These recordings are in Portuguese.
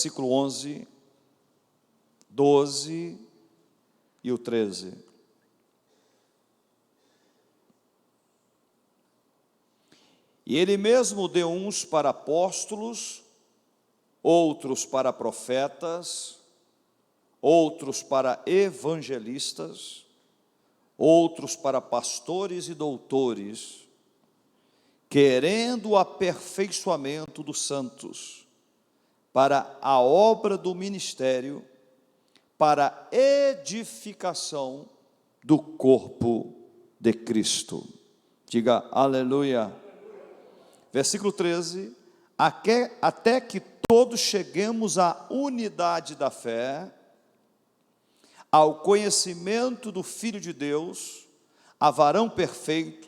versículo 11, 12 e o 13. E ele mesmo deu uns para apóstolos, outros para profetas, outros para evangelistas, outros para pastores e doutores, querendo o aperfeiçoamento dos santos, para a obra do ministério, para a edificação do corpo de Cristo. Diga aleluia. Versículo 13, até que todos cheguemos à unidade da fé, ao conhecimento do Filho de Deus, a varão perfeito,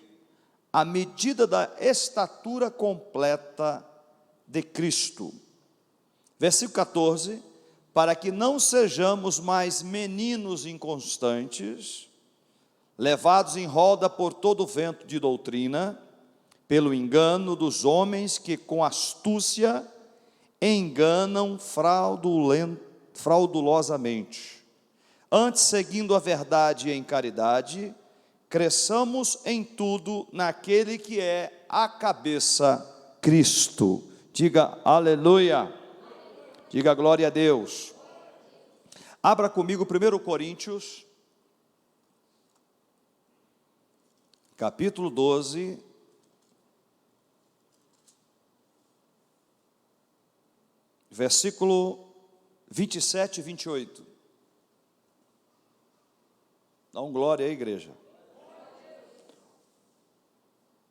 à medida da estatura completa de Cristo. Versículo 14, para que não sejamos mais meninos inconstantes, levados em roda por todo vento de doutrina, pelo engano dos homens que com astúcia enganam fraudulosamente. Antes, seguindo a verdade em caridade, cresçamos em tudo naquele que é a cabeça, Cristo. Diga aleluia. Diga glória a Deus. Abra comigo 1 Coríntios, capítulo 12, versículo 27 e 28. Dá um glória aí, igreja.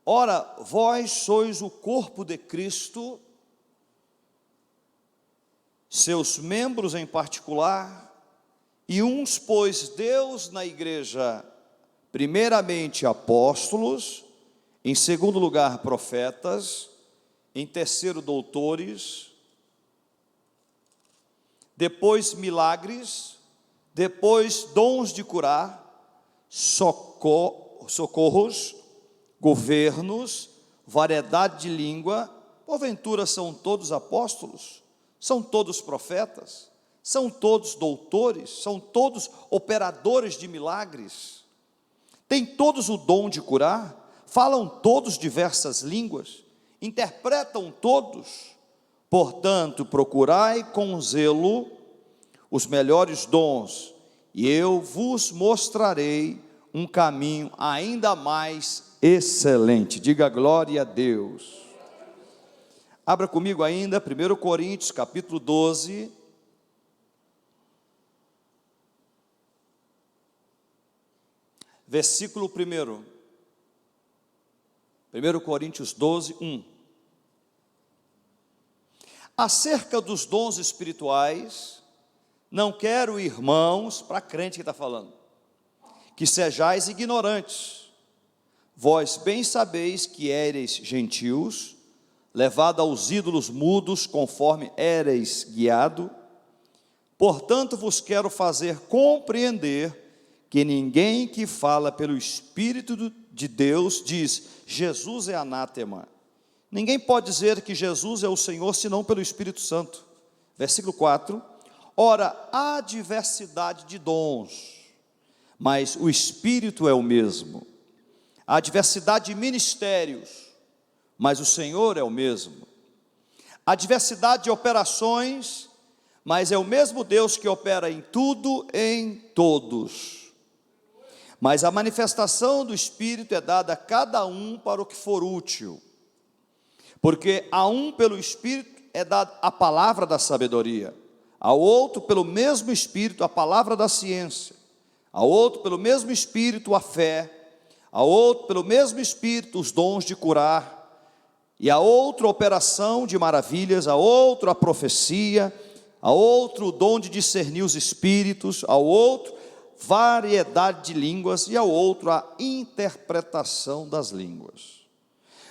Ora, vós sois o corpo de Cristo, seus membros em particular, e uns pôs Deus na igreja, primeiramente apóstolos, em segundo lugar profetas, em terceiro doutores, depois milagres, depois dons de curar, socorros, governos, variedade de língua. Porventura são todos apóstolos? São todos profetas? São todos doutores? São todos operadores de milagres? Têm todos o dom de curar? Falam todos diversas línguas? Interpretam todos? Portanto, procurai com zelo os melhores dons, e eu vos mostrarei um caminho ainda mais excelente. Diga glória a Deus. Abra comigo ainda 1 Coríntios, capítulo 12, versículo 1. 1 Coríntios 12, 1. Acerca dos dons espirituais, não quero, irmãos, para crente que está falando, que sejais ignorantes. Vós bem sabeis que éreis gentios, levado aos ídolos mudos, conforme éreis guiado. Portanto, vos quero fazer compreender que ninguém que fala pelo Espírito de Deus diz, Jesus é anátema. Ninguém pode dizer que Jesus é o Senhor, senão pelo Espírito Santo. Versículo 4. Ora, há diversidade de dons, mas o Espírito é o mesmo. Há diversidade de ministérios, mas o Senhor é o mesmo. Há diversidade de operações, mas é o mesmo Deus que opera em tudo, em todos. Mas a manifestação do Espírito é dada a cada um para o que for útil. Porque a um pelo Espírito é dada a palavra da sabedoria, ao outro pelo mesmo Espírito a palavra da ciência, ao outro pelo mesmo Espírito a fé, ao outro pelo mesmo Espírito os dons de curar, e a outro a operação de maravilhas, a outro a profecia, a outro o dom de discernir os espíritos, ao outro variedade de línguas, e ao outro a interpretação das línguas.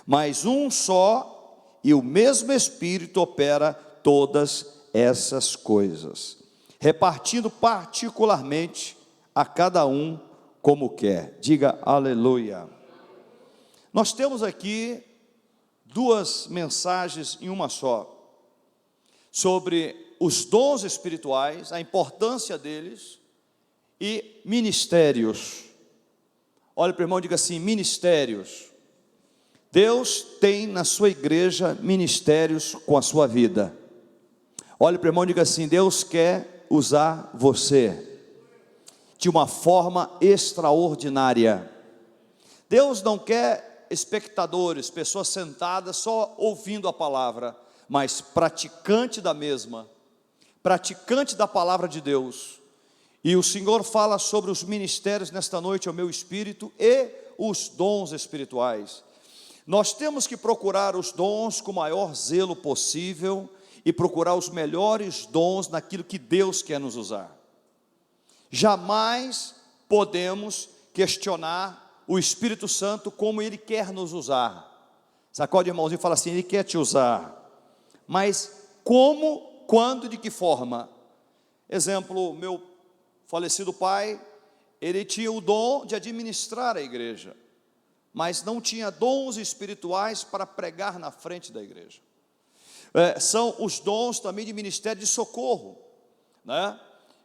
Mas um só e o mesmo Espírito opera todas essas coisas, repartindo particularmente a cada um como quer. Diga aleluia. Nós temos aqui duas mensagens em uma só, sobre os dons espirituais, a importância deles e ministérios. Olha para o irmão e diga assim: ministérios. Deus tem na sua igreja ministérios com a sua vida. Olha para o irmão e diga assim: Deus quer usar você de uma forma extraordinária. Deus não quer espectadores, pessoas sentadas só ouvindo a palavra, mas praticante da mesma, praticante da palavra de Deus. E o Senhor fala sobre os ministérios nesta noite ao meu espírito e os dons espirituais. Nós temos que procurar os dons com o maior zelo possível e procurar os melhores dons naquilo que Deus quer nos usar. Jamais podemos questionar o Espírito Santo como Ele quer nos usar. Sacode o irmãozinho e fala assim: Ele quer te usar, mas como, quando, de que forma? Exemplo, meu falecido pai, ele tinha o dom de administrar a igreja, mas não tinha dons espirituais para pregar na frente da igreja. São os dons também de ministério de socorro, né?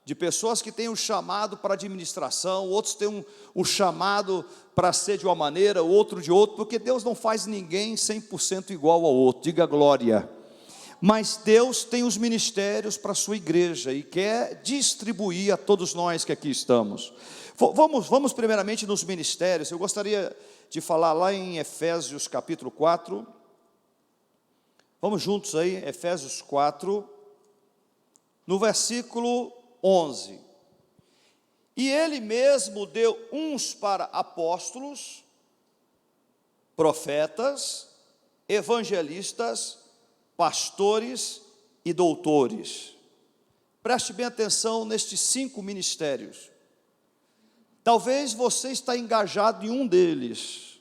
De pessoas que têm um chamado para administração, outros têm um chamado para ser de uma maneira, outro de outra, porque Deus não faz ninguém 100% igual ao outro, diga glória. Mas Deus tem os ministérios para a sua igreja e quer distribuir a todos nós que aqui estamos. Vamos primeiramente nos ministérios. Eu gostaria de falar lá em Efésios capítulo 4, vamos juntos aí, Efésios 4, no versículo 11, e Ele mesmo deu uns para apóstolos, profetas, evangelistas, pastores e doutores. Preste bem atenção nestes 5 ministérios. Talvez você está engajado em um deles,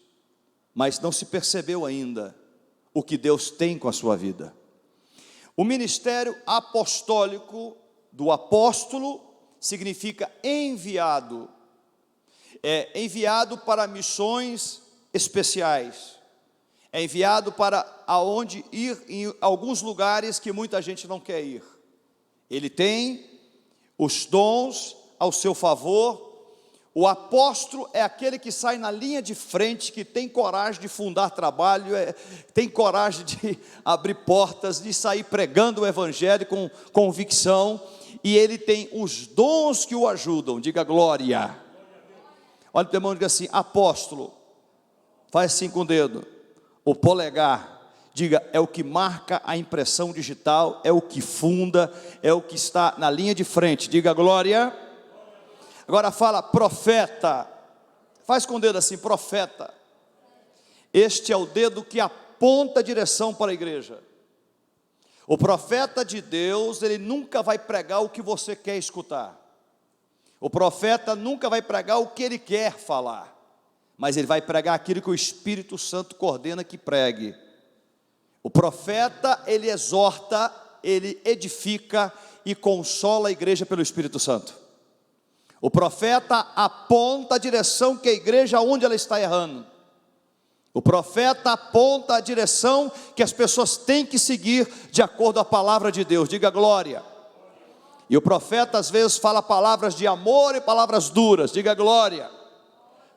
mas não se percebeu ainda o que Deus tem com a sua vida. O ministério apostólico do apóstolo significa enviado, enviado para missões especiais, é enviado para aonde ir, em alguns lugares que muita gente não quer ir. Ele tem os dons ao seu favor. O apóstolo é aquele que sai na linha de frente, que tem coragem de fundar trabalho, tem coragem de abrir portas, de sair pregando o evangelho com convicção, e ele tem os dons que o ajudam, diga glória. Olha para o irmão e diga assim: apóstolo, faz assim com o dedo, o polegar, diga, é o que marca a impressão digital, é o que funda, é o que está na linha de frente, diga glória. Agora fala profeta, faz com o dedo assim, profeta. Este é o dedo que aponta a direção para a igreja. O profeta de Deus, ele nunca vai pregar o que você quer escutar. O profeta nunca vai pregar o que ele quer falar, mas ele vai pregar aquilo que o Espírito Santo coordena que pregue. O profeta, ele exorta, ele edifica e consola a igreja pelo Espírito Santo. O profeta aponta a direção que a igreja, onde ela está errando. O profeta aponta a direção que as pessoas têm que seguir de acordo com a palavra de Deus, diga glória. E o profeta às vezes fala palavras de amor e palavras duras, diga glória.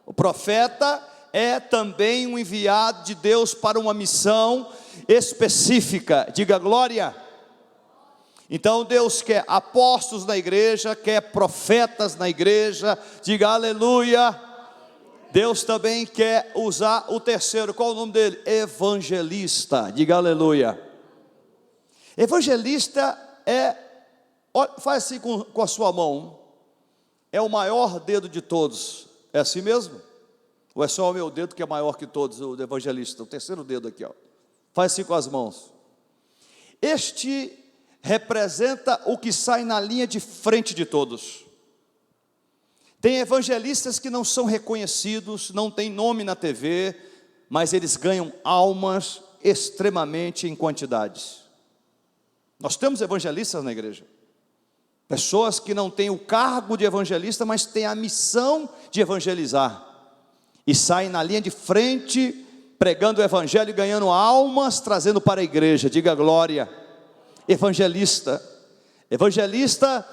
O profeta é também um enviado de Deus para uma missão específica, diga glória. Então Deus quer apóstolos na igreja, quer profetas na igreja, diga aleluia. Deus também quer usar o terceiro, qual o nome dele? Evangelista, diga aleluia. Evangelista faz assim com a sua mão, é o maior dedo de todos, é assim mesmo? Ou é só o meu dedo que é maior que todos, o evangelista, o terceiro dedo aqui, ó. Faz assim com as mãos. Este representa o que sai na linha de frente de todos. Tem evangelistas que não são reconhecidos, não tem nome na TV, mas eles ganham almas extremamente em quantidades. Nós temos evangelistas na igreja, pessoas que não têm o cargo de evangelista, mas têm a missão de evangelizar, e saem na linha de frente, pregando o evangelho e ganhando almas, trazendo para a igreja, diga glória. Evangelista, Evangelista,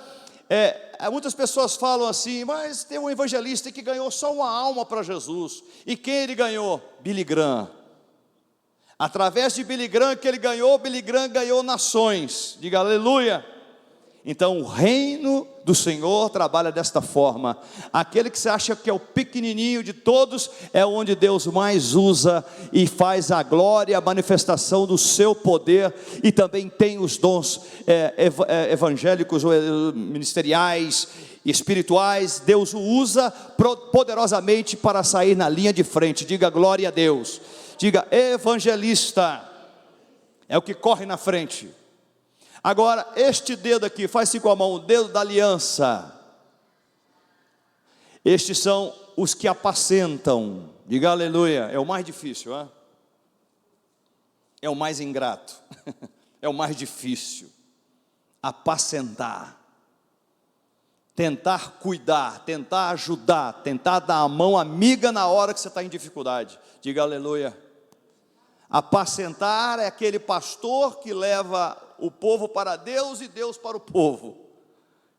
muitas pessoas falam assim, mas tem um evangelista que ganhou só uma alma para Jesus. E quem ele ganhou? Billy Graham. Através de Billy Graham Billy Graham ganhou nações. Diga aleluia. Então o reino do Senhor trabalha desta forma. Aquele que você acha que é o pequenininho de todos, é onde Deus mais usa e faz a glória, a manifestação do seu poder. E também tem os dons evangélicos, ministeriais, espirituais. Deus o usa poderosamente para sair na linha de frente. Diga glória a Deus. Diga evangelista. É o que corre na frente. Agora, este dedo aqui, faz-se com a mão, o dedo da aliança. Estes são os que apacentam. Diga aleluia. É o mais difícil, hein? É o mais ingrato. É o mais difícil. Apacentar. Tentar cuidar, tentar ajudar, tentar dar a mão amiga na hora que você está em dificuldade. Diga aleluia. Apacentar é aquele pastor que leva o povo para Deus e Deus para o povo.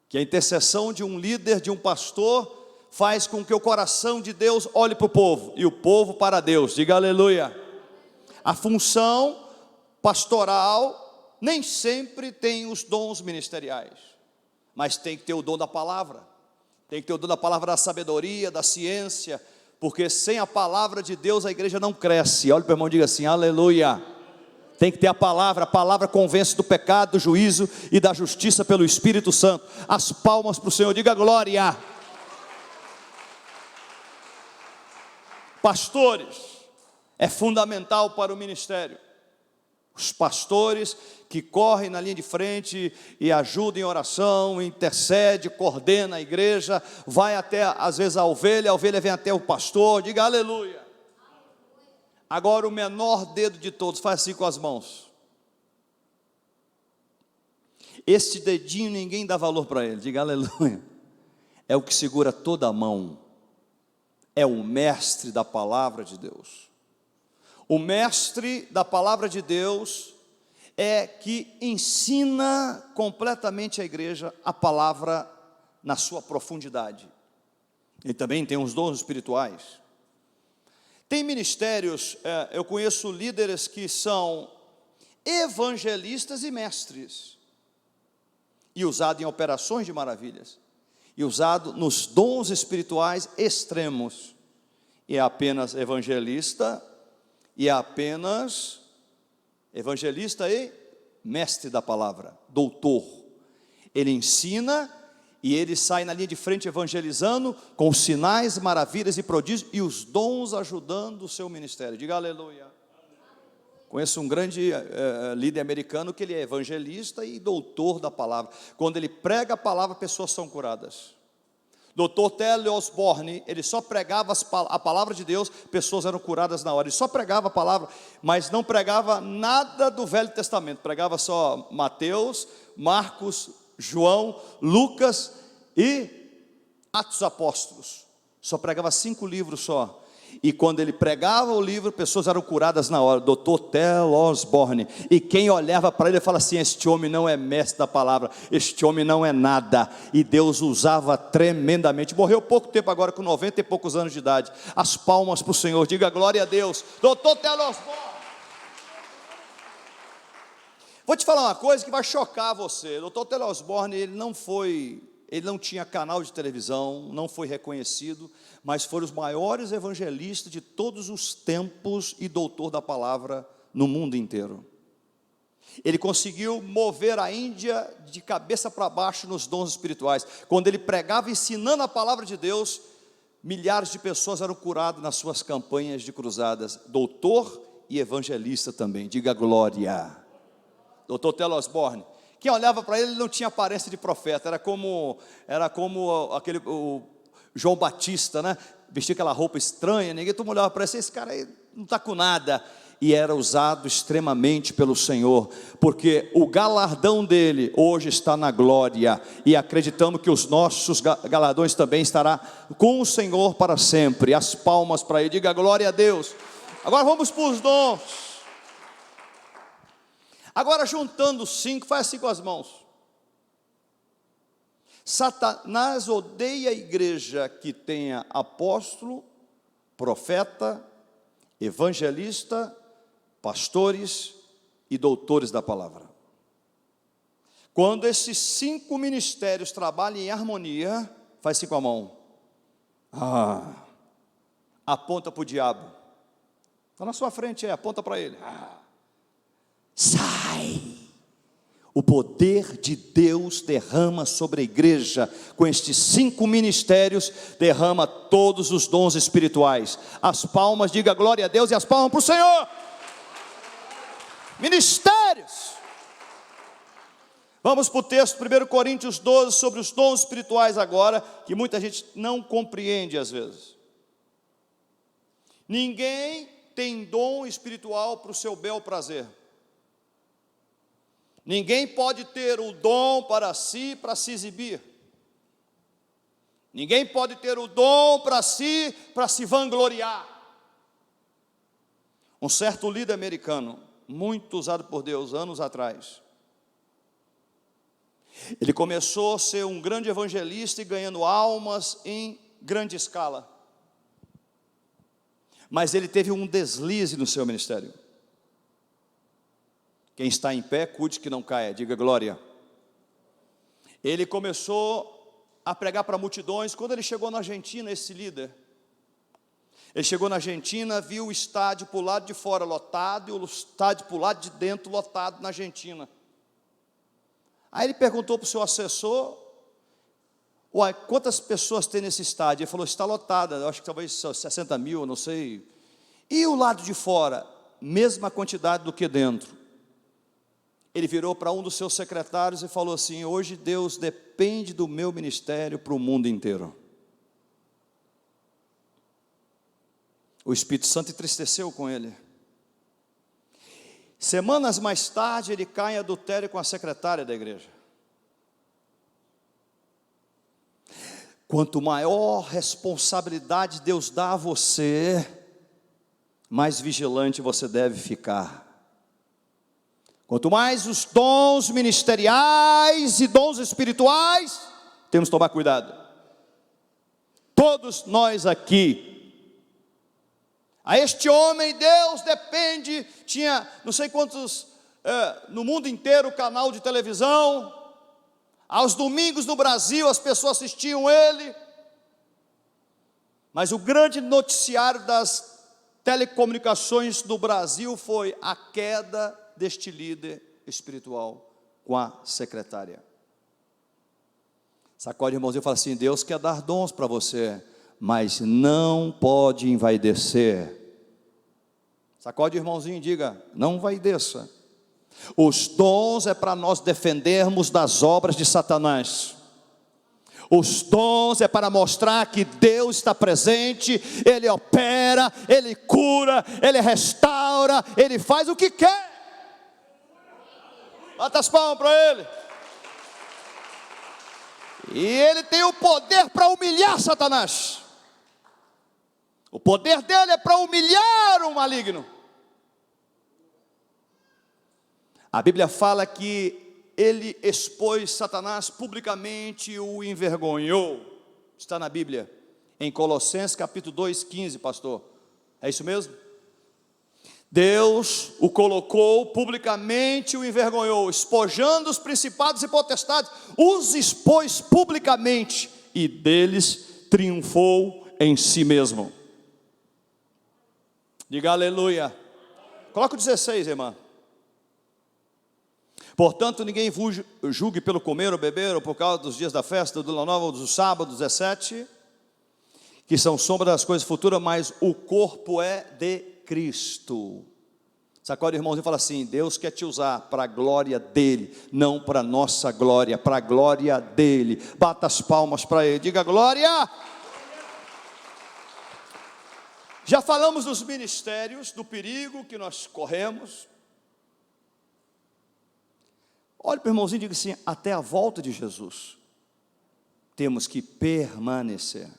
Que a intercessão de um líder, de um pastor, faz com que o coração de Deus olhe para o povo e o povo para Deus. Diga aleluia. A função pastoral nem sempre tem os dons ministeriais, mas tem que ter o dom da palavra. Tem que ter o dom da palavra da sabedoria, da ciência, porque sem a palavra de Deus a igreja não cresce. Olha para o irmão e diga assim, aleluia. Tem que ter a palavra convence do pecado, do juízo e da justiça pelo Espírito Santo. As palmas para o Senhor, diga glória. Pastores, é fundamental para o ministério. Os pastores que correm na linha de frente e ajudam em oração, intercede, coordena a igreja, vai até às vezes a ovelha vem até o pastor, diga aleluia. Agora o menor dedo de todos, faz assim com as mãos. Este dedinho ninguém dá valor para ele, diga aleluia. É o que segura toda a mão. É o mestre da palavra de Deus. O mestre da palavra de Deus é que ensina completamente a igreja a palavra na sua profundidade. Ele também tem os dons espirituais. Tem ministérios, eu conheço líderes que são evangelistas e mestres, e usado em operações de maravilhas, e usado nos dons espirituais extremos, e é apenas evangelista e mestre da palavra, doutor. Ele ensina e ele sai na linha de frente evangelizando, com sinais, maravilhas e prodígios, e os dons ajudando o seu ministério. Diga aleluia. Conheço um grande líder americano que ele é evangelista e doutor da palavra. Quando ele prega a palavra, pessoas são curadas. Dr. T.L. Osborne, ele só pregava a palavra de Deus, pessoas eram curadas na hora. Ele só pregava a palavra, mas não pregava nada do Velho Testamento. Pregava só Mateus, Marcos, João, Lucas e Atos dos Apóstolos. Só pregava 5 livros só. E quando ele pregava o livro, pessoas eram curadas na hora. Dr. T.L. Osborne. E quem olhava para ele fala assim: este homem não é mestre da palavra, este homem não é nada. E Deus usava tremendamente. Morreu pouco tempo agora, com 90 e poucos anos de idade. As palmas para o Senhor, diga glória a Deus. Dr. T.L. Osborne. Vou te falar uma coisa que vai chocar você. Dr. T.L. Osborne, ele não tinha canal de televisão, não foi reconhecido, mas foram os maiores evangelistas de todos os tempos e doutor da palavra no mundo inteiro. Ele conseguiu mover a Índia de cabeça para baixo nos dons espirituais. Quando ele pregava ensinando a palavra de Deus, milhares de pessoas eram curadas nas suas campanhas de cruzadas. Doutor e evangelista também, diga glória. Dr. T.L. Osborne. Quem olhava para ele não tinha aparência de profeta, era como o João Batista, né? Vestia aquela roupa estranha, todo mundo olhava para ele, esse cara aí não está com nada. E era usado extremamente pelo Senhor, porque o galardão dele hoje está na glória, e acreditamos que os nossos galardões também estará com o Senhor para sempre. As palmas para ele, diga glória a Deus. Agora vamos para os dons. Agora juntando 5, faz assim com as mãos. Satanás odeia a igreja que tenha apóstolo, profeta, evangelista, pastores e doutores da palavra. Quando esses 5 ministérios trabalham em harmonia, faz assim com a mão. Aponta para o diabo. Está na sua frente, aponta para ele. Sai! O poder de Deus derrama sobre a igreja, com estes 5 ministérios, derrama todos os dons espirituais. As palmas, diga glória a Deus, e as palmas para o Senhor. Ministérios. Vamos para o texto, 1 Coríntios 12, sobre os dons espirituais agora, que muita gente não compreende às vezes. Ninguém tem dom espiritual para o seu bel prazer. Ninguém pode ter o dom para si, para se exibir. Ninguém pode ter o dom para si, para se vangloriar. Um certo líder americano, muito usado por Deus, anos atrás, ele começou a ser um grande evangelista e ganhando almas em grande escala. Mas ele teve um deslize no seu ministério. Quem está em pé, cuide que não caia, diga glória. Ele começou a pregar para multidões. Quando ele chegou na Argentina, esse líder, ele chegou na Argentina, viu o estádio para o lado de fora lotado e o estádio para o lado de dentro lotado na Argentina. Aí ele perguntou para o seu assessor: uai, quantas pessoas tem nesse estádio? Ele falou: está lotada, eu acho que talvez 60 mil, não sei. E o lado de fora? Mesma quantidade do que dentro. Ele virou para um dos seus secretários e falou assim: hoje Deus depende do meu ministério para o mundo inteiro. O Espírito Santo entristeceu com ele. Semanas mais tarde, ele cai em adultério com a secretária da igreja. Quanto maior responsabilidade Deus dá a você, mais vigilante você deve ficar. Quanto mais os dons ministeriais e dons espirituais, temos que tomar cuidado. Todos nós aqui, a este homem Deus depende, tinha não sei quantos, no mundo inteiro, canal de televisão, aos domingos no Brasil as pessoas assistiam ele, mas o grande noticiário das telecomunicações do Brasil foi a queda deste líder espiritual com a secretária. Sacode o irmãozinho e fala assim: Deus quer dar dons para você, mas não pode envaidecer. Sacode o irmãozinho e diga: não envaideça. Os dons é para nós defendermos das obras de Satanás. Os dons é para mostrar que Deus está presente, Ele opera, Ele cura, Ele restaura, Ele faz o que quer. Bata as palmas para Ele. E Ele tem o poder para humilhar Satanás. O poder dele é para humilhar o maligno. A Bíblia fala que ele expôs Satanás publicamente e o envergonhou. Está na Bíblia, em Colossenses capítulo 2, 15, pastor. É isso mesmo? Deus o colocou publicamente e o envergonhou, espojando os principados e potestades, os expôs publicamente e deles triunfou em si mesmo. Diga aleluia. Coloca o 16, irmã. Portanto, ninguém vos julgue pelo comer ou beber, ou por causa dos dias da festa, do Lua Nova, ou do sábado, 17, que são sombra das coisas futuras, mas o corpo é de Cristo. Sacode o irmãozinho e fala assim: Deus quer te usar para a glória dEle, não para a nossa glória, para a glória dEle. Bata as palmas para Ele, diga glória. Já falamos dos ministérios, do perigo que nós corremos. Olhe para o irmãozinho e diga assim: até a volta de Jesus, temos que permanecer.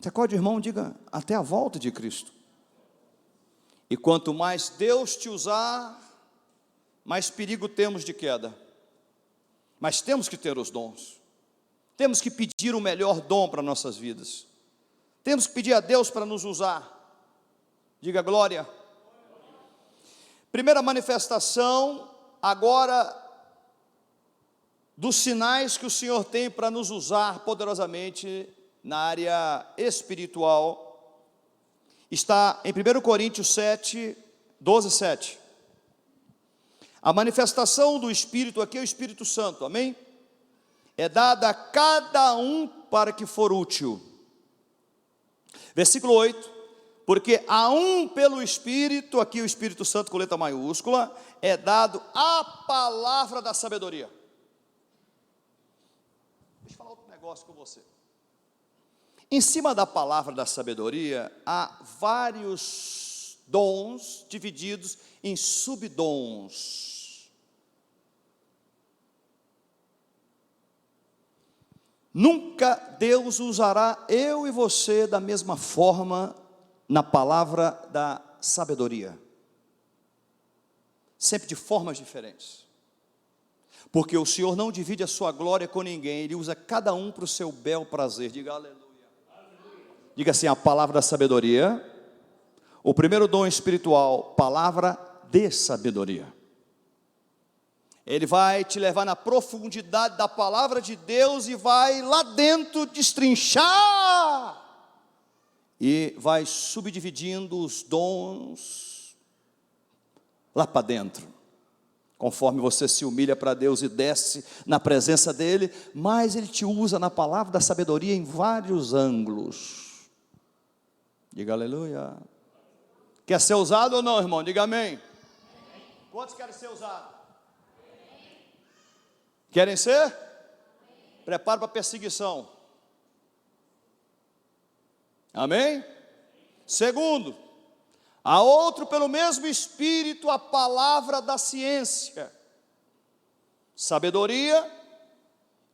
Sacode o irmão, diga: até a volta de Cristo. E quanto mais Deus te usar, mais perigo temos de queda. mas temos que ter os dons. Temos que pedir o melhor dom para nossas vidas. Temos que pedir a Deus para nos usar. Diga glória. Primeira manifestação, agora, dos sinais que o Senhor tem para nos usar poderosamente na área espiritual, está em 1 Coríntios 7, 12, 7. A manifestação do Espírito, aqui é o Espírito Santo, amém? É dada a cada um para que for útil. Versículo 8, porque a um pelo Espírito, aqui o Espírito Santo com letra maiúscula, é dado a palavra da sabedoria. Deixa eu falar outro negócio com você. Em cima da palavra da sabedoria, há vários dons divididos em subdons. Nunca Deus usará eu e você da mesma forma na palavra da sabedoria. Sempre de formas diferentes. Porque o Senhor não divide a sua glória com ninguém, Ele usa cada um para o seu bel prazer. Diga aleluia. Diga assim, a palavra da sabedoria. O primeiro dom espiritual, palavra de sabedoria. Ele vai te levar na profundidade da palavra de Deus e vai lá dentro destrinchar e vai subdividindo os dons lá para dentro. Conforme você se humilha para Deus e desce na presença dEle, mais Ele te usa na palavra da sabedoria em vários ângulos. Diga aleluia. Quer ser usado ou não, irmão? Diga amém. Quantos querem ser usados? Querem ser? Prepara para a perseguição. Amém? Segundo, há outro pelo mesmo Espírito a palavra da ciência, sabedoria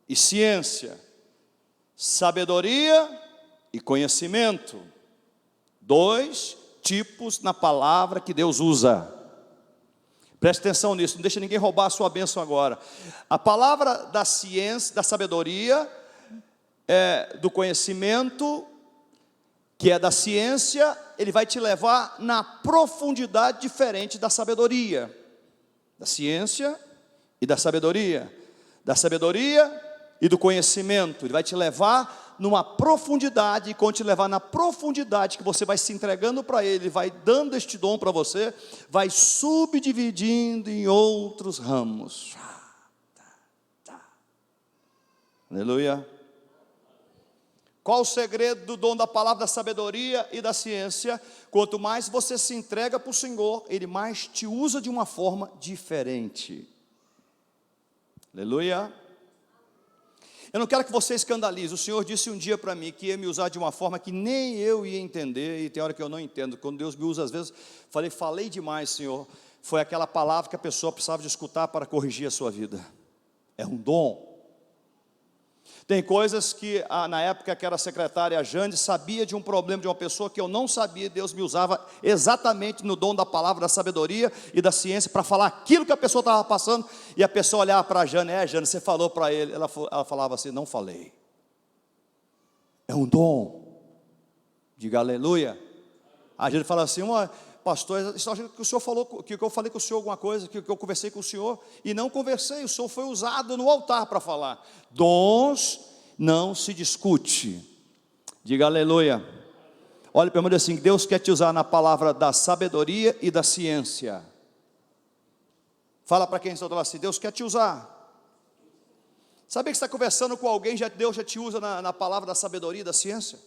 e ciência, sabedoria e conhecimento, dois tipos na palavra que Deus usa. Preste atenção nisso, não deixa ninguém roubar a sua bênção agora. A palavra da ciência, da sabedoria, do conhecimento, que é da ciência, ele vai te levar na profundidade diferente da sabedoria. Da ciência e da sabedoria e do conhecimento. Ele vai te levar numa profundidade, e quando te levar na profundidade que você vai se entregando para Ele, vai dando este dom para você, vai subdividindo em outros ramos. Aleluia. Qual o segredo do dom da palavra da sabedoria e da ciência? Quanto mais você se entrega para o Senhor, Ele mais te usa de uma forma diferente. Aleluia. Eu não quero que você escandalize. O Senhor disse um dia para mim que ia me usar de uma forma que nem eu ia entender, e tem hora que eu não entendo. Quando Deus me usa, às vezes, falei demais, Senhor. Foi aquela palavra que a pessoa precisava de escutar para corrigir a sua vida. É um dom. Tem coisas que, na época que era secretária, a Jane sabia de um problema de uma pessoa que eu não sabia. Deus me usava exatamente no dom da palavra da sabedoria e da ciência para falar aquilo que a pessoa estava passando. E a pessoa olhava para a Jane, Jane, você falou para ele. Ela falava assim, não falei. É um dom. Diga aleluia. A Jane fala assim, pastor, estou achando que o senhor falou, que eu falei com o senhor alguma coisa, que eu conversei com o senhor, e não conversei, o senhor foi usado no altar para falar. Dons não se discute. Diga aleluia. Olha para mim assim, Deus quer te usar na palavra da sabedoria e da ciência. Fala para quem está do lado assim, Deus quer te usar. Sabe que você está conversando com alguém, Deus já te usa na palavra da sabedoria e da ciência?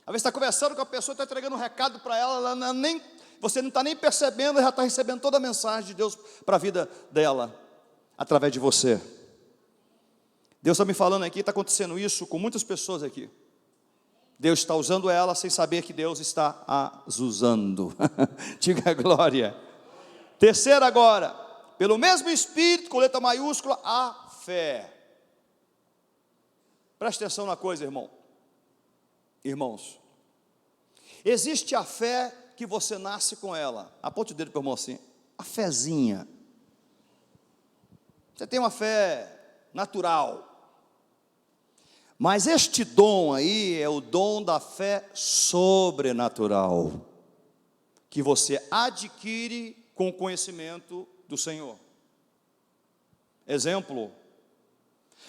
Às vezes está conversando com a pessoa, está entregando um recado para ela, você não está nem percebendo, já está recebendo toda a mensagem de Deus para a vida dela, através de você. Deus está me falando aqui, está acontecendo isso com muitas pessoas aqui. Deus está usando ela sem saber que Deus está as usando. Diga glória. Terceiro agora, pelo mesmo Espírito, com letra maiúscula, a fé. Preste atenção na coisa, irmãos, existe a fé que você nasce com ela. Aponte o dedo para o irmão assim, a fezinha. Você tem uma fé natural. Mas este dom aí é o dom da fé sobrenatural, que você adquire com o conhecimento do Senhor. Exemplo,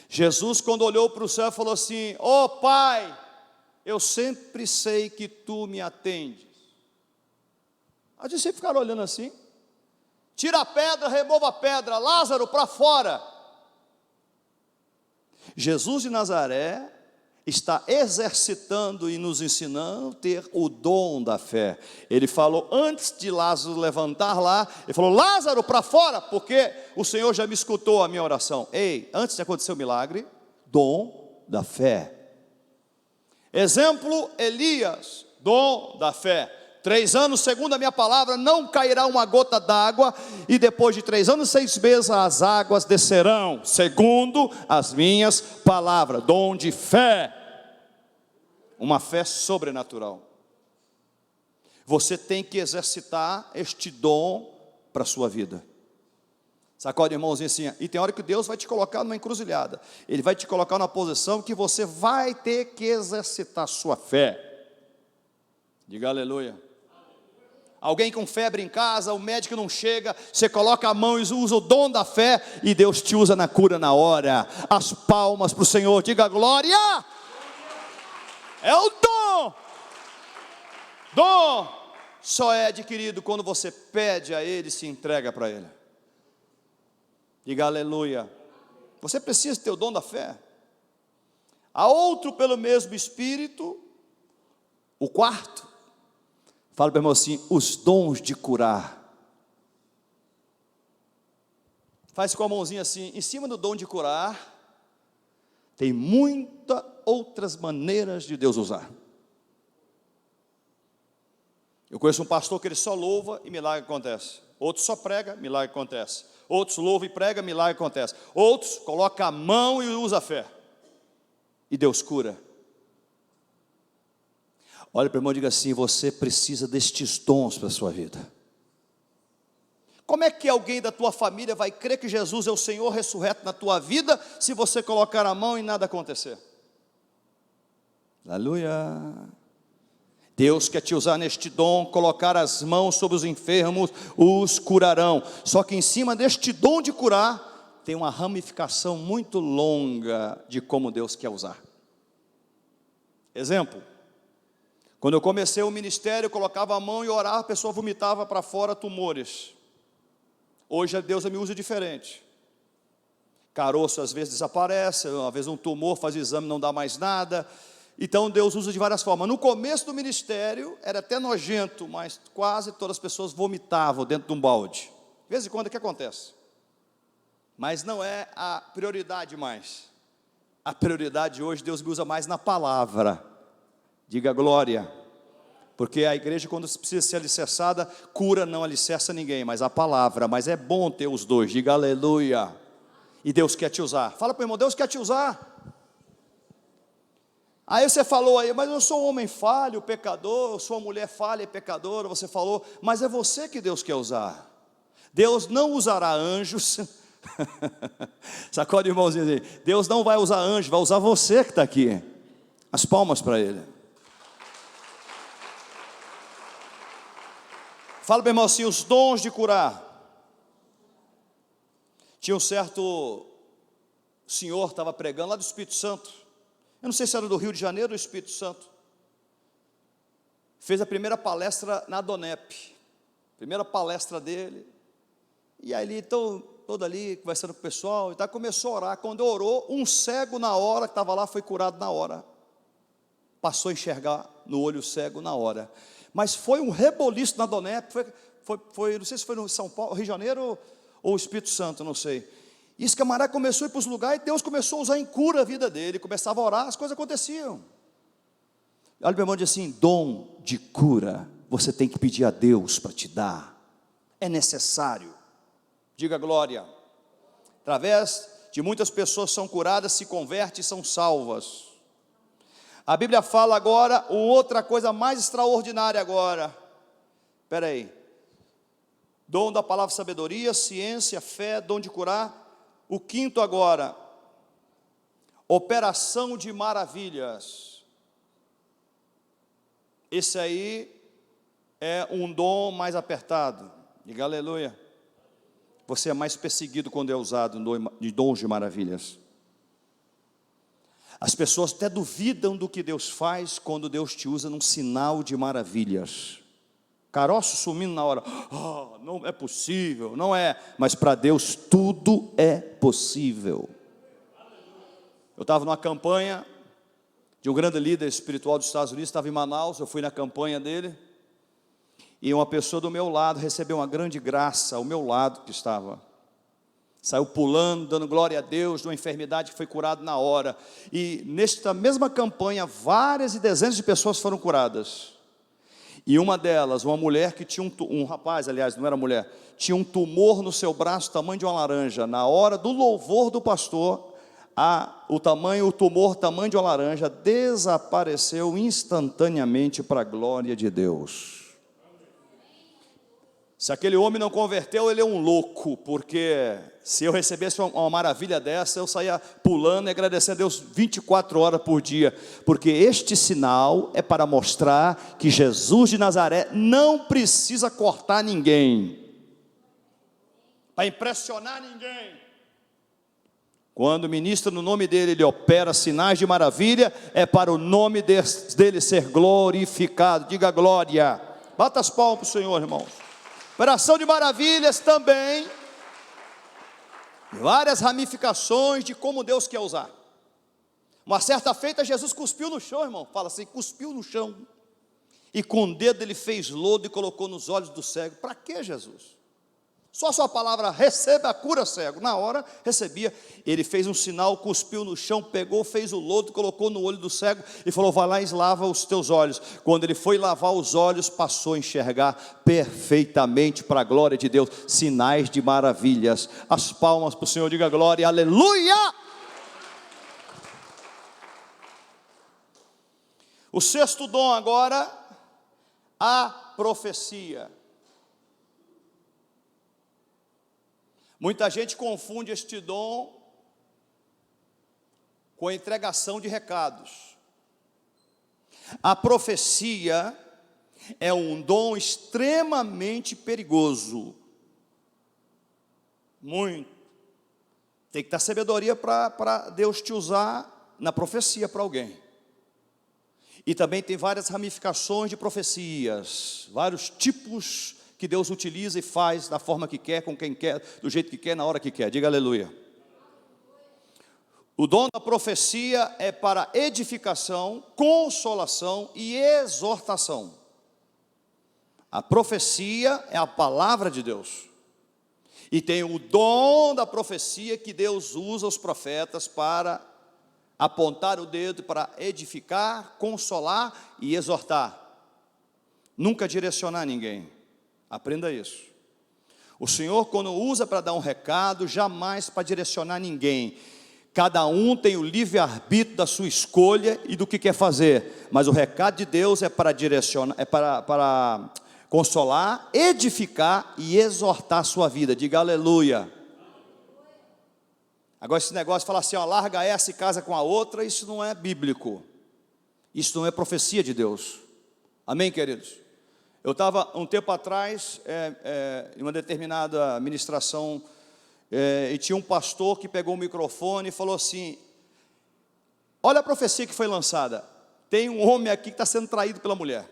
Jesus quando olhou para o céu falou assim: ó Pai, eu sempre sei que tu me atendes. Os discípulos ficaram olhando assim: tira a pedra, remova a pedra, Lázaro para fora. Jesus de Nazaré está exercitando e nos ensinando a ter o dom da fé. Ele falou, antes de Lázaro levantar lá, ele falou: Lázaro para fora, porque o Senhor já me escutou a minha oração. Ei, antes de acontecer o milagre, dom da fé. Exemplo, Elias, dom da fé. 3 anos, segundo a minha palavra, não cairá uma gota d'água, e depois de 3 anos e 6 meses as águas descerão, segundo as minhas palavras. Dom de fé, uma fé sobrenatural. Você tem que exercitar este dom para a sua vida. Sacode, irmãozinho, assim, e tem hora que Deus vai te colocar numa encruzilhada, Ele vai te colocar numa posição que você vai ter que exercitar a sua fé. Diga aleluia. Alguém com febre em casa, o médico não chega, você coloca a mão e usa o dom da fé, e Deus te usa na cura na hora. As palmas para o Senhor, diga glória. É o dom. Dom só é adquirido quando você pede a Ele e se entrega para Ele. Diga aleluia. Você precisa ter o dom da fé. Há outro pelo mesmo Espírito, o quarto. Fala para o irmão assim: os dons de curar. Faz com a mãozinha assim, em cima do dom de curar. Tem muitas outras maneiras de Deus usar. Eu conheço um pastor que ele só louva e milagre acontece. Outros só prega, milagre acontece. Outros louva e prega, milagre acontece. Outros coloca a mão e usa a fé, e Deus cura. Olha para o irmão e diga assim: você precisa destes dons para a sua vida. Como é que alguém da tua família vai crer que Jesus é o Senhor ressurreto na tua vida, se você colocar a mão e nada acontecer? Aleluia. Deus quer te usar neste dom, colocar as mãos sobre os enfermos, os curarão. Só que em cima deste dom de curar, tem uma ramificação muito longa de como Deus quer usar. Exemplo, quando eu comecei o ministério, eu colocava a mão e orava, a pessoa vomitava para fora tumores. Hoje Deus me usa diferente. Caroço às vezes desaparece, às vezes um tumor, faz exame, não dá mais nada. Então Deus usa de várias formas. No começo do ministério era até nojento, mas quase todas as pessoas vomitavam dentro de um balde. De vez em quando é que acontece. Mas não é a prioridade mais. A prioridade hoje, Deus me usa mais na palavra. Diga glória. Porque a igreja, quando precisa ser alicerçada, cura não alicerça ninguém, mas a palavra. Mas é bom ter os dois, diga aleluia. E Deus quer te usar. Fala para o irmão: Deus quer te usar. Aí você falou aí: mas eu sou um homem falho, pecador, eu sou uma mulher falha e pecadora. Você falou, mas é você que Deus quer usar. Deus não usará anjos. Sacode, irmãozinho aí. Deus não vai usar anjo, vai usar você que está aqui. As palmas para Ele. Fala para o irmão assim: os dons de curar. Tinha um certo senhor, estava pregando lá do Espírito Santo. Eu não sei se era do Rio de Janeiro ou do Espírito Santo. Fez a primeira palestra na Donep. Primeira palestra dele. E aí ele todo ali, conversando com o pessoal, e começou a orar. Quando orou, um cego na hora que estava lá foi curado na hora. Passou a enxergar no olho cego na hora. Mas foi um reboliço na Donep, não sei se foi no São Paulo, Rio de Janeiro ou Espírito Santo, não sei. E esse camarada começou a ir para os lugares, e Deus começou a usar em cura a vida dele, começava a orar, as coisas aconteciam. Olha meu irmão, diz assim: dom de cura, você tem que pedir a Deus para te dar, é necessário. Diga glória. Através de muitas pessoas são curadas, se convertem e são salvas. A Bíblia fala agora outra coisa mais extraordinária agora. Espera aí. Dom da palavra, sabedoria, ciência, fé, dom de curar. o quinto agora, operação de maravilhas. Esse aí é um dom mais apertado. Diga aleluia. Você é mais perseguido quando é usado de dons de maravilhas. As pessoas até duvidam do que Deus faz quando Deus te usa num sinal de maravilhas. Caroço sumindo na hora. Oh, não é possível, não é. Mas para Deus tudo é possível. Eu estava numa campanha de um grande líder espiritual dos Estados Unidos, estava em Manaus, eu fui na campanha dele. E uma pessoa do meu lado recebeu uma grande graça, ao meu lado que estava. Saiu pulando, dando glória a Deus, de uma enfermidade que foi curada na hora. E nesta mesma campanha, várias e dezenas de pessoas foram curadas. E uma delas, uma mulher que tinha um rapaz, aliás, não era mulher, tinha um tumor no seu braço, tamanho de uma laranja. Na hora do louvor do pastor, o tumor, tamanho de uma laranja, desapareceu instantaneamente para a glória de Deus. Se aquele homem não converteu, ele é um louco, porque se eu recebesse uma maravilha dessa, eu saía pulando e agradecendo a Deus 24 horas por dia, porque este sinal é para mostrar que Jesus de Nazaré não precisa cortar ninguém, para impressionar ninguém. Quando ministra no nome dele, ele opera sinais de maravilha, é para o nome dele ser glorificado. Diga glória. Bata as palmas para o Senhor, irmãos. Operação de maravilhas também, várias ramificações de como Deus quer usar. Uma certa feita, Jesus cuspiu no chão, irmão. Fala assim, cuspiu no chão. E com o dedo ele fez lodo e colocou nos olhos do cego. Para que, Jesus? Só a sua palavra, receba a cura, cego. Na hora, recebia. Ele fez um sinal, cuspiu no chão, pegou, fez o lodo, colocou no olho do cego e falou, vai lá e lava os teus olhos. Quando ele foi lavar os olhos, passou a enxergar perfeitamente para a glória de Deus. Sinais de maravilhas. As palmas para o Senhor, diga glória, aleluia! O sexto dom agora, a profecia. Muita gente confunde este dom com a entregação de recados. A profecia é um dom extremamente perigoso. Muito. Tem que ter sabedoria para Deus te usar na profecia para alguém. E também tem várias ramificações de profecias, vários tipos que Deus utiliza e faz da forma que quer, com quem quer, do jeito que quer, na hora que quer. Diga aleluia. O dom da profecia é para edificação, consolação e exortação. A profecia é a palavra de Deus. E tem o dom da profecia que Deus usa os profetas para apontar o dedo, para edificar, consolar e exortar. Nunca direcionar ninguém. Aprenda isso. O Senhor, quando usa para dar um recado, jamais para direcionar ninguém. Cada um tem o livre-arbítrio da sua escolha e do que quer fazer. Mas o recado de Deus é para direcionar, é para consolar, edificar e exortar a sua vida. Diga aleluia. Agora esse negócio de falar assim, ó, larga essa e casa com a outra, isso não é bíblico. Isso não é profecia de Deus. Amém, queridos? Eu estava um tempo atrás, em uma determinada ministração, e tinha um pastor que pegou o microfone e falou assim, olha a profecia que foi lançada, tem um homem aqui que está sendo traído pela mulher.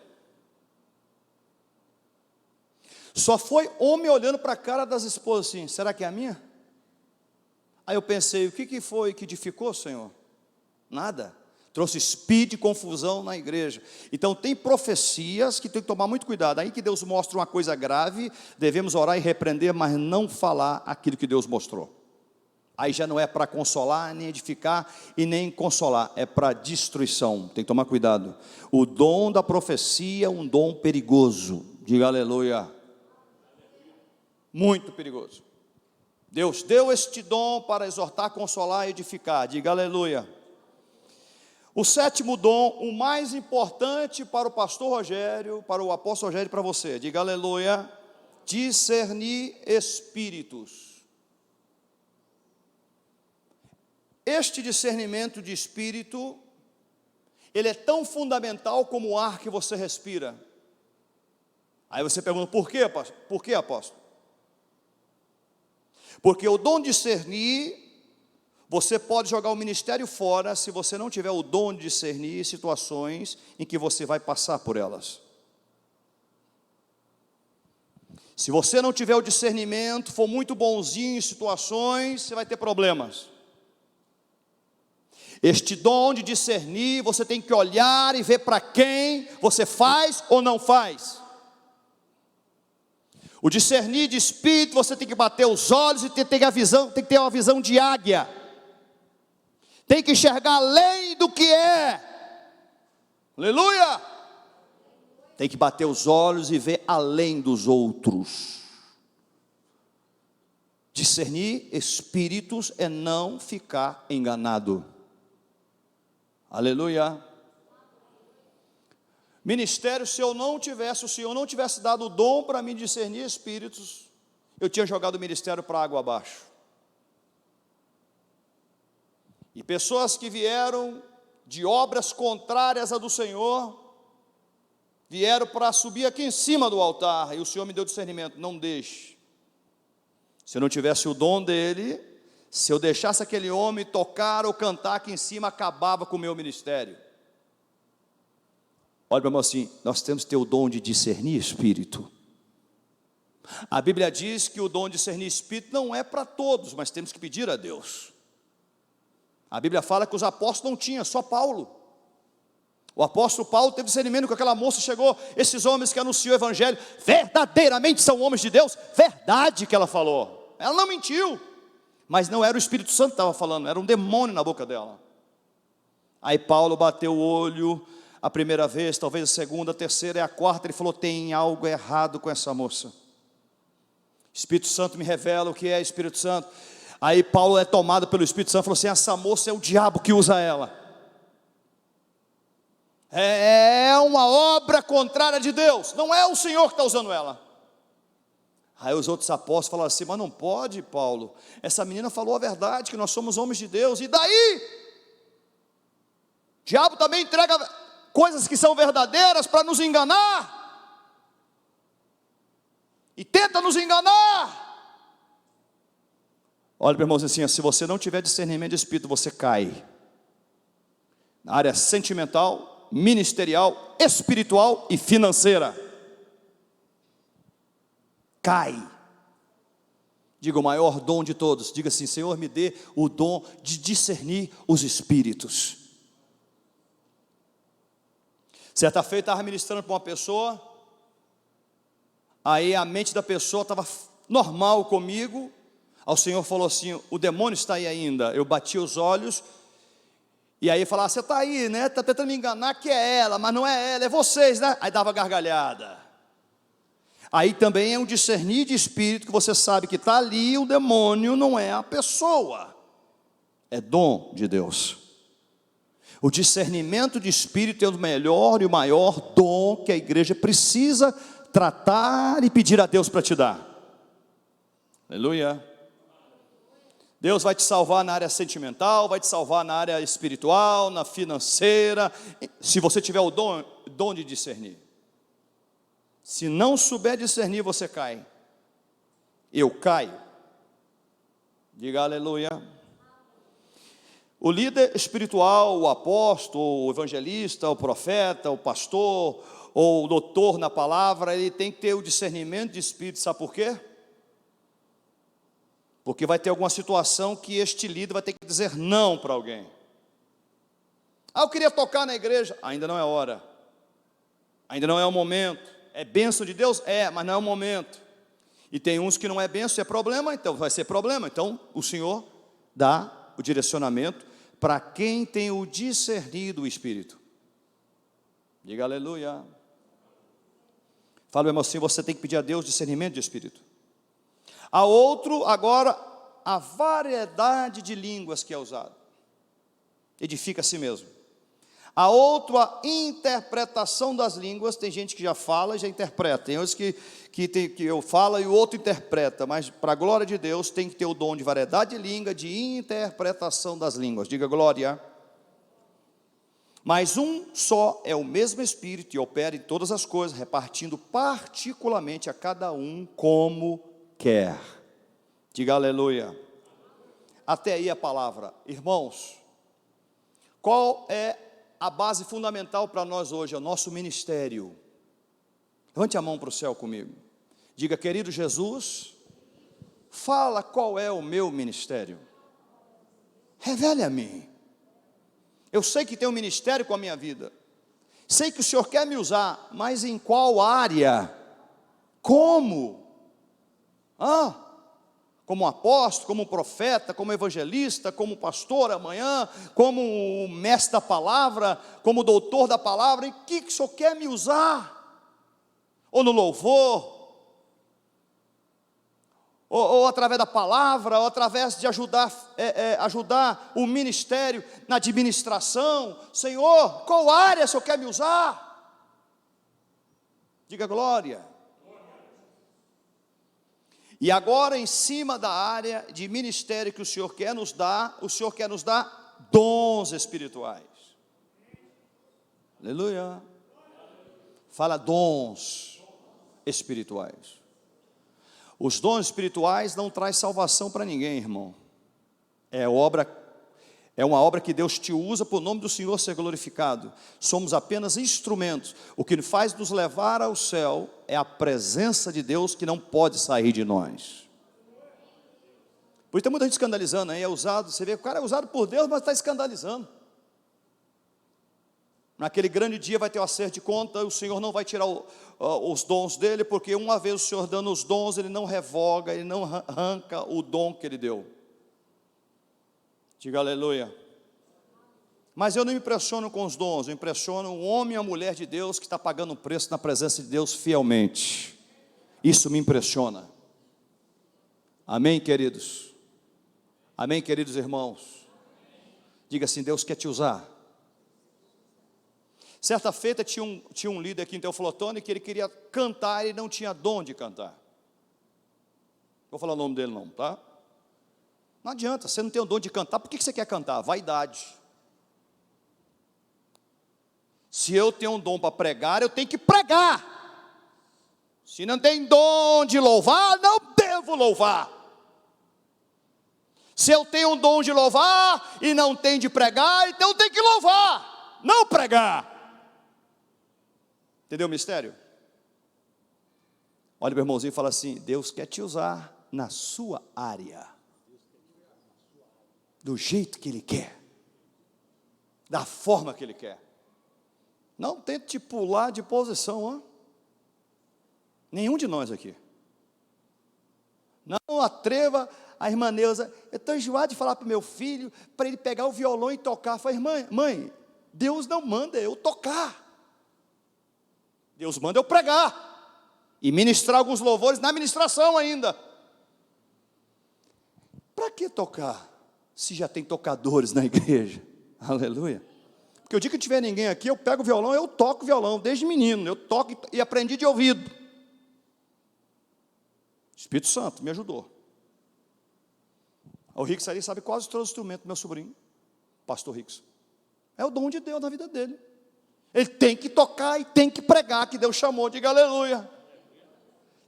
Só foi homem olhando para a cara das esposas assim, será que é a minha? Aí eu pensei, o que foi que edificou, Senhor? Nada. Trouxe speed e confusão na igreja. Então tem profecias que tem que tomar muito cuidado. Aí que Deus mostra uma coisa grave, devemos orar e repreender, mas não falar aquilo que Deus mostrou. Aí já não é para consolar, nem edificar e nem consolar, é para destruição. Tem que tomar cuidado. O dom da profecia é um dom perigoso. Diga aleluia. Muito perigoso. Deus deu este dom para exortar, consolar e edificar. Diga aleluia. O sétimo dom, o mais importante para o pastor Rogério, para o apóstolo Rogério e para você, diga aleluia, discernir espíritos. este discernimento de espírito, ele é tão fundamental como o ar que você respira. Aí você pergunta, por quê, apóstolo? Por quê, apóstolo? Porque o dom de discernir, você pode jogar o ministério fora se você não tiver o dom de discernir situações em que você vai passar por elas. Se você não tiver o discernimento, for muito bonzinho em situações, você vai ter problemas. Este dom de discernir, você tem que olhar e ver para quem você faz ou não faz. O discernir de espírito, você tem que bater os olhos e tem que ter uma visão de águia. Tem que enxergar além do que é. Aleluia! Tem que bater os olhos e ver além dos outros. Discernir espíritos é não ficar enganado. Aleluia. Ministério, se o Senhor não tivesse dado o dom para mim discernir espíritos, eu tinha jogado o ministério para água abaixo. E pessoas que vieram de obras contrárias à do Senhor, vieram para subir aqui em cima do altar, e o Senhor me deu discernimento, não deixe. Se eu não tivesse o dom dele, se eu deixasse aquele homem tocar ou cantar aqui em cima, acabava com o meu ministério. Olha para mim assim, nós temos que ter o dom de discernir espírito. A Bíblia diz que o dom de discernir espírito não é para todos, mas temos que pedir a Deus. A Bíblia fala que os apóstolos não tinham, só Paulo. O apóstolo Paulo teve discernimento com aquela moça, chegou, esses homens que anunciam o evangelho, verdadeiramente são homens de Deus, verdade que ela falou. Ela não mentiu, mas não era o Espírito Santo que estava falando, era um demônio na boca dela. Aí Paulo bateu o olho, a primeira vez, talvez a segunda, a terceira e a quarta, ele falou, tem algo errado com essa moça. Espírito Santo me revela o que é Espírito Santo. Aí Paulo é tomado pelo Espírito Santo, falou assim, essa moça é o diabo que usa ela. É uma obra contrária de Deus, não é o Senhor que está usando ela. Aí os outros apóstolos falaram assim, mas não pode, Paulo, essa menina falou a verdade, que nós somos homens de Deus, e daí? O diabo também entrega coisas que são verdadeiras para nos enganar, e tenta nos enganar. Olha para o irmão assim, se você não tiver discernimento de espírito, você cai na área sentimental, ministerial, espiritual e financeira. Cai. Diga o maior dom de todos, diga assim, Senhor, me dê o dom de discernir os espíritos. Certa feita estava ministrando para uma pessoa, aí a mente da pessoa estava normal comigo, aí o Senhor falou assim, o demônio está aí ainda. Eu bati os olhos, e aí falava, você está aí, né? Está tentando me enganar que é ela, mas não é ela, é vocês, né? Aí dava gargalhada. Aí também é um discernir de espírito, que você sabe que está ali, o demônio não é a pessoa, é dom de Deus. O discernimento de espírito é o melhor e o maior dom que a igreja precisa tratar e pedir a Deus para te dar. Aleluia. Deus vai te salvar na área sentimental, vai te salvar na área espiritual, na financeira, se você tiver o dom de discernir. Se não souber discernir, você cai. Eu caio. Diga aleluia. O líder espiritual, o apóstolo, o evangelista, o profeta, o pastor, ou o doutor na palavra, ele tem que ter o discernimento de espírito, sabe por quê? Porque vai ter alguma situação que este líder vai ter que dizer não para alguém. Eu queria tocar na igreja, ainda não é hora, ainda não é o momento. É bênção de Deus? É, mas não é o momento. E tem uns que não é bênção, é problema, então vai ser problema. Então o Senhor dá o direcionamento para quem tem o discernir do Espírito. Diga aleluia. Fala, meu irmão, assim, você tem que pedir a Deus discernimento de Espírito. A outro, agora, a variedade de línguas que é usada. Edifica a si mesmo. A outra, interpretação das línguas. Tem gente que já fala e já interpreta. Tem outros que eu falo e o outro interpreta. Mas para a glória de Deus tem que ter o dom de variedade de língua, de interpretação das línguas. Diga glória. Mas um só é o mesmo Espírito e opera em todas as coisas, repartindo particularmente a cada um como quer. Diga aleluia. Até aí a palavra. Irmãos, qual é a base fundamental para nós hoje? É o nosso ministério. Levante a mão para o céu comigo. Diga, querido Jesus, fala qual é o meu ministério. Revele a mim. Eu sei que tem um ministério com a minha vida. Sei que o Senhor quer me usar, mas em qual área? Como? Como apóstolo, como profeta, como evangelista, como pastor amanhã, como mestre da palavra, como doutor da palavra, em que o Senhor quer me usar? Ou no louvor, ou através da palavra, ou através de ajudar o ministério na administração. Senhor, qual área o Senhor quer me usar? Diga glória. E agora, em cima da área de ministério que o Senhor quer nos dar dons espirituais. Aleluia. Fala dons espirituais. Os dons espirituais não traz salvação para ninguém, irmão. É uma obra que Deus te usa para o nome do Senhor ser glorificado. Somos apenas instrumentos. O que faz nos levar ao céu é a presença de Deus que não pode sair de nós. Por isso tem muita gente escandalizando, aí é usado, você vê que o cara é usado por Deus, mas está escandalizando. Naquele grande dia vai ter o acerto de conta, o Senhor não vai tirar os dons dele, porque uma vez o Senhor dando os dons, Ele não revoga, Ele não arranca o dom que Ele deu. Diga aleluia. Mas eu não me impressiono com os dons, eu impressiono o homem e a mulher de Deus que está pagando um preço na presença de Deus fielmente. Isso me impressiona. Amém, queridos? Amém, queridos irmãos? Diga assim, Deus quer te usar. Certa feita tinha um líder aqui em Teoflotone que ele queria cantar e não tinha dom de cantar. Vou falar o nome dele não, tá? Não adianta, você não tem o dom de cantar, por que você quer cantar? Vaidade. Se eu tenho um dom para pregar, eu tenho que pregar. Se não tem dom de louvar, não devo louvar. Se eu tenho um dom de louvar e não tenho de pregar, então eu tenho que louvar, não pregar. Entendeu o mistério? Olha para o irmãozinho e fala assim, Deus quer te usar na sua área. Do jeito que Ele quer. Da forma que Ele quer. Não tente pular de posição, nenhum de nós aqui. Não atreva a irmã Neuza, eu estou enjoado de falar para o meu filho, para ele pegar o violão e tocar. Eu falei, mãe, Deus não manda eu tocar. Deus manda eu pregar. E ministrar alguns louvores na ministração ainda. Para que tocar? Se já tem tocadores na igreja. Aleluia. Porque o dia que tiver ninguém aqui, eu pego o violão, eu toco violão, desde menino, eu toco e aprendi de ouvido. Espírito Santo me ajudou. O Rix ali sabe quase todos os instrumentos do meu sobrinho, pastor Rix. É o dom de Deus na vida dele. Ele tem que tocar e tem que pregar, que Deus chamou, diga aleluia.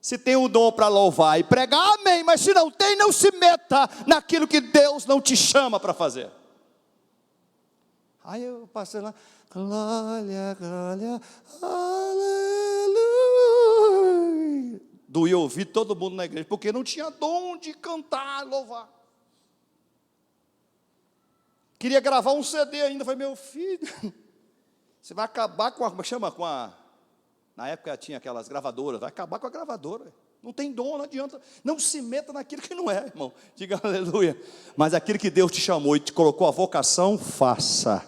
Se tem um dom para louvar e pregar, amém, mas se não tem, não se meta naquilo que Deus não te chama para fazer. Aí eu passei lá, glória, glória, aleluia. Doía ouvir todo mundo na igreja, porque não tinha dom de cantar, louvar. Queria gravar um CD ainda, falei, meu filho, você vai acabar com na época tinha aquelas gravadoras, vai acabar com a gravadora. Não tem dom, não adianta. Não se meta naquilo que não é, irmão. Diga aleluia. Mas aquilo que Deus te chamou e te colocou a vocação, faça.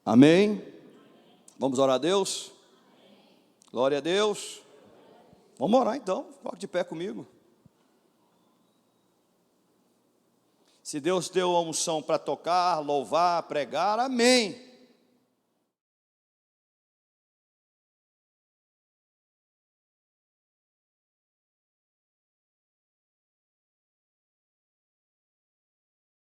Amém? Vamos orar a Deus? Glória a Deus. Vamos orar então, coloque de pé comigo. Se Deus deu a unção para tocar, louvar, pregar, amém.